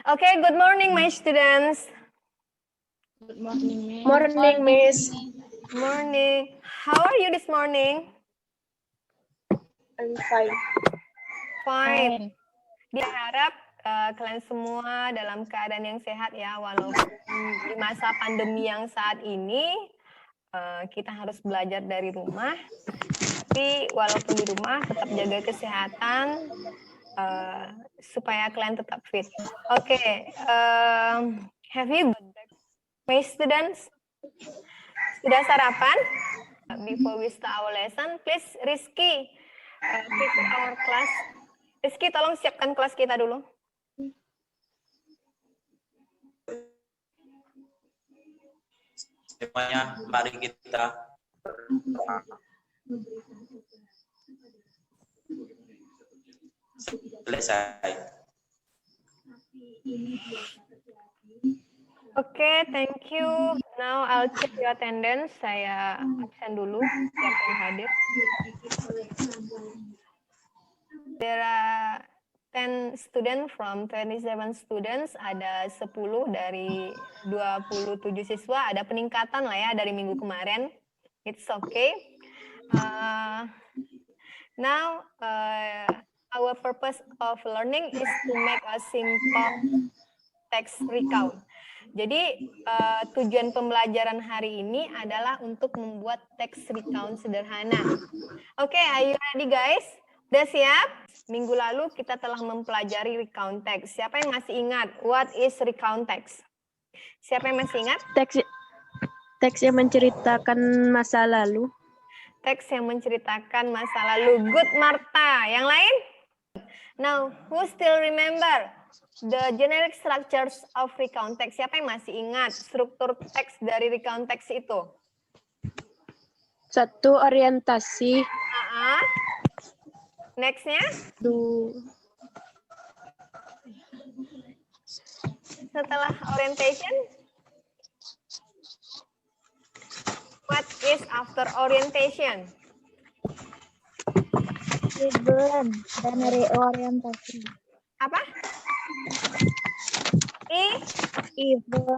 Okay, good morning, my students. Good morning, Miss. Morning, Miss. Morning. How are you this morning? I'm fine. Fine. Dia harap kalian semua dalam keadaan yang sehat ya, walaupun di masa pandemi yang saat ini kita harus belajar dari rumah. Tapi walaupun di rumah tetap jaga kesehatan supaya kalian tetap fit. Okay. Have you got back, my students? Sudah sarapan? Before we start our lesson, please Rizky, prepare our class. Rizky, tolong siapkan kelas kita dulu. Semuanya, mari kita berdoa. Selesai. Okay, thank you. Now I'll check your attendance. Saya absen dulu. Siapa yang hadir? There are 10 students from 27 students. Ada 10 dari 27 siswa. Ada peningkatan lah ya dari minggu kemarin. It's okay. Now our purpose of learning is to make a simple text recount. Jadi tujuan pembelajaran hari ini adalah untuk membuat text recount sederhana. Oke, are you ready guys? Udah siap? Minggu lalu kita telah mempelajari recount text. Siapa yang masih ingat what is recount text? Siapa yang masih ingat? Teks yang menceritakan masa lalu. Teks yang menceritakan masa lalu. Good, Marta. Yang lain? Now, who still remember the generic structures of recount text? Siapa yang masih ingat struktur teks dari recount text itu? 1. Orientasi. Next-nya? 2. Setelah orientation? What is after orientation? Event dan reorientasi. Apa? Event.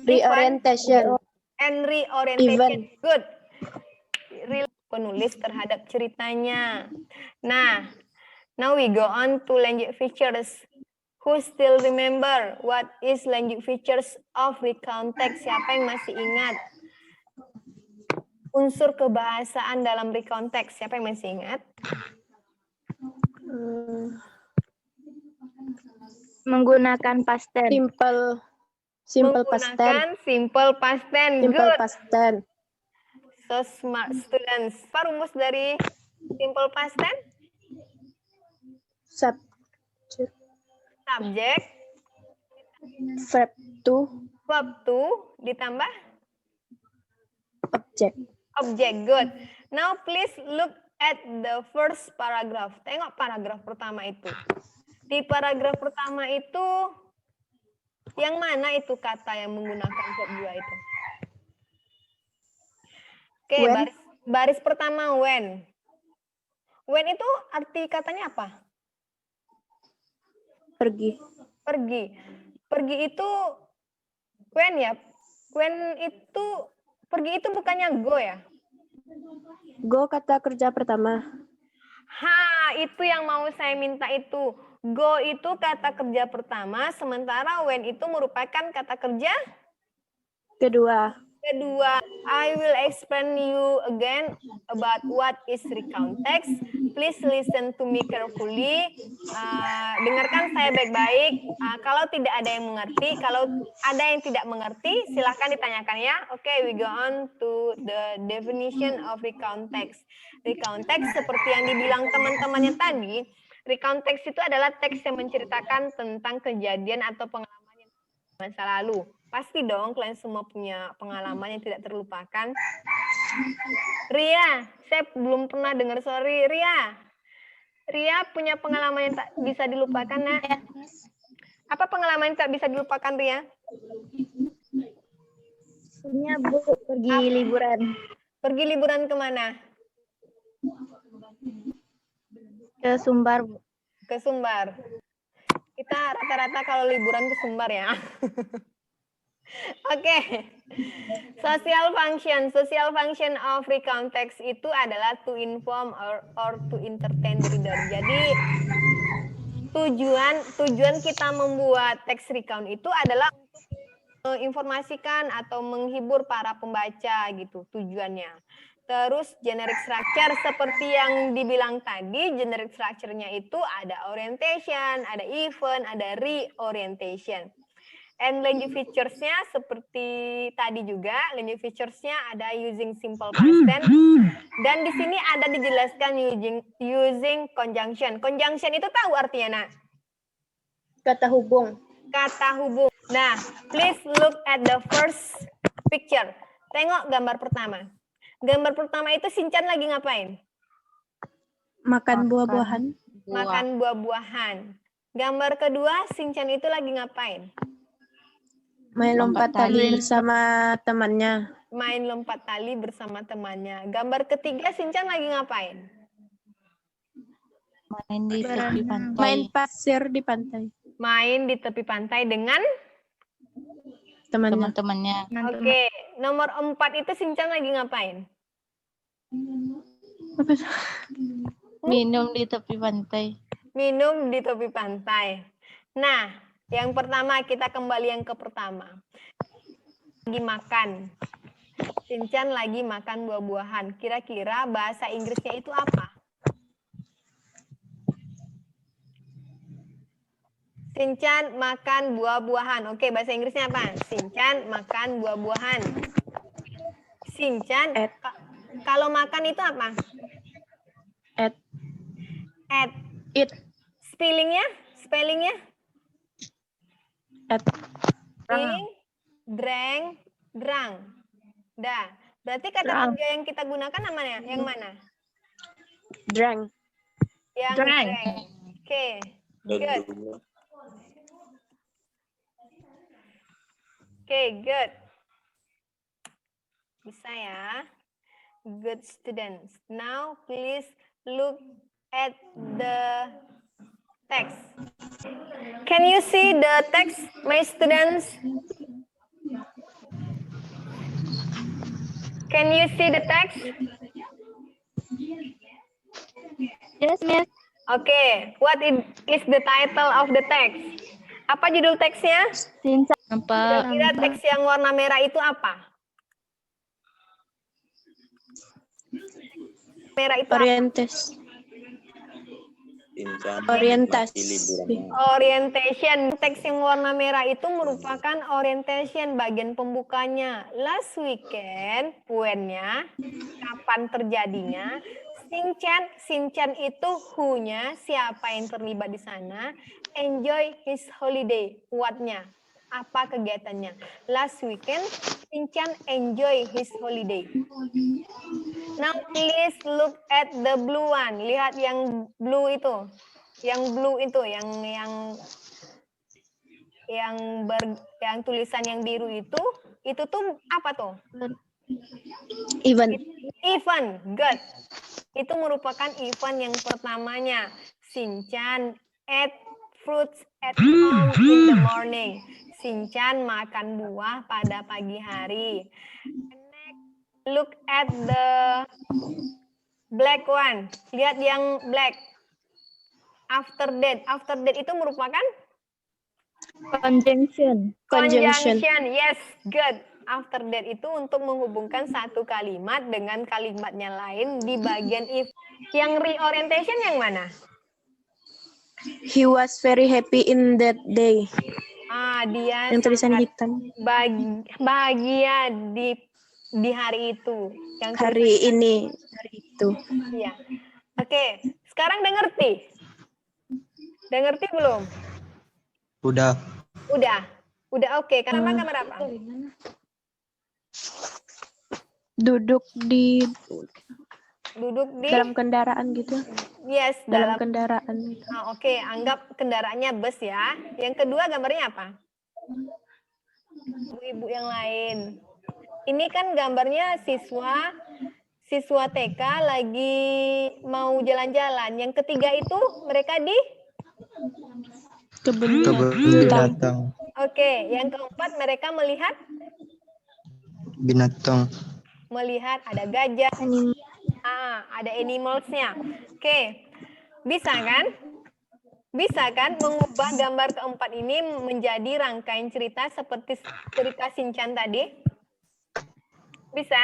Reorientation. And reorientation. Event. Good. Penulis terhadap ceritanya. Nah, now we go on to language features. Who still remember what is language features of recount text? Siapa yang masih ingat unsur kebahasaan dalam recount text? Siapa yang masih ingat? Menggunakan past tense. Simple past tense. Menggunakan simple past tense. Simple Good. past tense. So smart students. Apa rumus dari simple past tense? Subject. Verb to. Verb to ditambah Object. object. Good. Now please look at the first paragraph. Tengok paragraf pertama itu. Di paragraf pertama itu yang mana itu kata yang menggunakan verb 2 itu? Oke, baris pertama when. When itu arti katanya apa? Pergi. Pergi. Pergi itu when ya? When itu pergi itu bukannya go ya? Go kata kerja pertama. Itu yang mau saya minta itu. Go itu kata kerja pertama, sementara when itu merupakan kata kerja Kedua. I will explain you again about what is recount text. Please listen to me carefully. Dengarkan saya baik-baik. Kalau tidak ada yang mengerti, kalau ada yang tidak mengerti, silahkan ditanyakan ya. Okay, we go on to the definition of recount text. Recount text seperti yang dibilang teman-temannya tadi, recount text itu adalah teks yang menceritakan tentang kejadian atau pengalaman yang masa lalu. Pasti dong kalian semua punya pengalaman yang tidak terlupakan. Ria, saya belum pernah dengar sorry. Ria punya pengalaman yang tak bisa dilupakan, Nak? Apa pengalaman yang tak bisa dilupakan, Ria? Punya Bu, pergi liburan. Pergi liburan kemana? Ke Sumbar, Bu. Ke Sumbar. kita rata-rata kalau liburan ke Sumbar ya. Oke. Social function of recount text itu adalah to inform or to entertain the reader. Jadi tujuan kita membuat teks recount itu adalah untuk menginformasikan atau menghibur para pembaca gitu tujuannya. Terus generic structure seperti yang dibilang tadi, generic structure-nya itu ada orientation, ada event, ada reorientation. And language features-nya seperti tadi juga, language features-nya ada using simple past tense. Dan di sini ada dijelaskan using conjunction. Conjunction itu tahu artinya, Nak? Kata hubung. Kata hubung. Nah, please look at the first picture. Tengok gambar pertama. Gambar pertama itu Shinchan lagi ngapain? Makan buah-buahan. Makan buah-buahan. Gambar kedua, Shinchan itu lagi ngapain? Main lompat tali bersama temannya. Main lompat tali bersama temannya. Gambar ketiga, Shinchan lagi ngapain? Main di tepi pantai. Main pasir di pantai. Main di tepi pantai dengan? Temannya. Teman-temannya. Oke, nomor 4 itu Shinchan lagi ngapain? Minum di tepi pantai. Minum di tepi pantai. Nah, yang pertama kita kembali yang ke pertama. Lagi makan. Shinchan lagi makan buah-buahan. Kira-kira bahasa Inggrisnya itu apa? Shinchan makan buah-buahan. Oke, bahasa Inggrisnya apa? Shinchan makan buah-buahan. Shinchan, kalau makan itu apa? At. It. Spellingnya? At. Spelling, drang. Dah. Berarti kata kerja yang kita gunakan namanya yang mana? Drang. Yang Drang. Oke. Good. Oke, good. Bisa ya. Good students. Now please look at the text. Can you see the text, my students? Can you see the text? Yes, Miss. Okay, what is the title of the text? Apa judul teksnya? Shinchan. Apa? Kira-kira teks yang warna merah itu apa? Merah itu apa? Orientasi. Orientation. Teks yang warna merah itu merupakan orientation bagian pembukanya. Last weekend, when-nya, kapan terjadinya. Shinchan itu who-nya, siapa yang terlibat di sana. Enjoy his holiday, what-nya, apa kegiatannya. Last weekend, Shinchan enjoy his holiday. Now please look at the blue one. Lihat yang blue itu. Yang tulisan yang biru itu tuh apa tuh? Event. Event, good. Itu merupakan event yang pertamanya. Shinchan ate fruits at home in the morning. Shinchan makan buah pada pagi hari. Next, look at the black one. Lihat yang black. After that itu merupakan Conjunction. Yes, good. After that itu untuk menghubungkan satu kalimat dengan kalimatnya lain di bagian if. Yang reorientation yang mana? He was very happy in that day. Dia Yang tulisan sangat hitam. bahagia di hari itu. Yang Hari itu. Iya. Oke, sekarang udah ngerti? Udah ngerti belum? Udah. Udah oke. Gambar apa? Duduk di dalam Di kendaraan gitu. yes, Dalam kendaraan. Oke, anggap kendaraannya bus ya. Yang kedua gambarnya apa? Ibu-ibu yang lain. Ini kan gambarnya siswa TK lagi mau jalan-jalan. Yang ketiga itu mereka di Kebun Kebun binatang. binatang. Oke, yang keempat mereka melihat Binatang. ada gajah, Animal. ada animals-nya. Oke, bisa kan? Bisa kan mengubah gambar keempat ini menjadi rangkaian cerita seperti cerita Shinchan tadi? Bisa?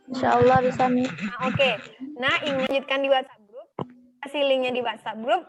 Insya Allah bisa, Miss. Oke. Nah, ingin lanjutkan di WhatsApp group. Kasih linknya di WhatsApp group.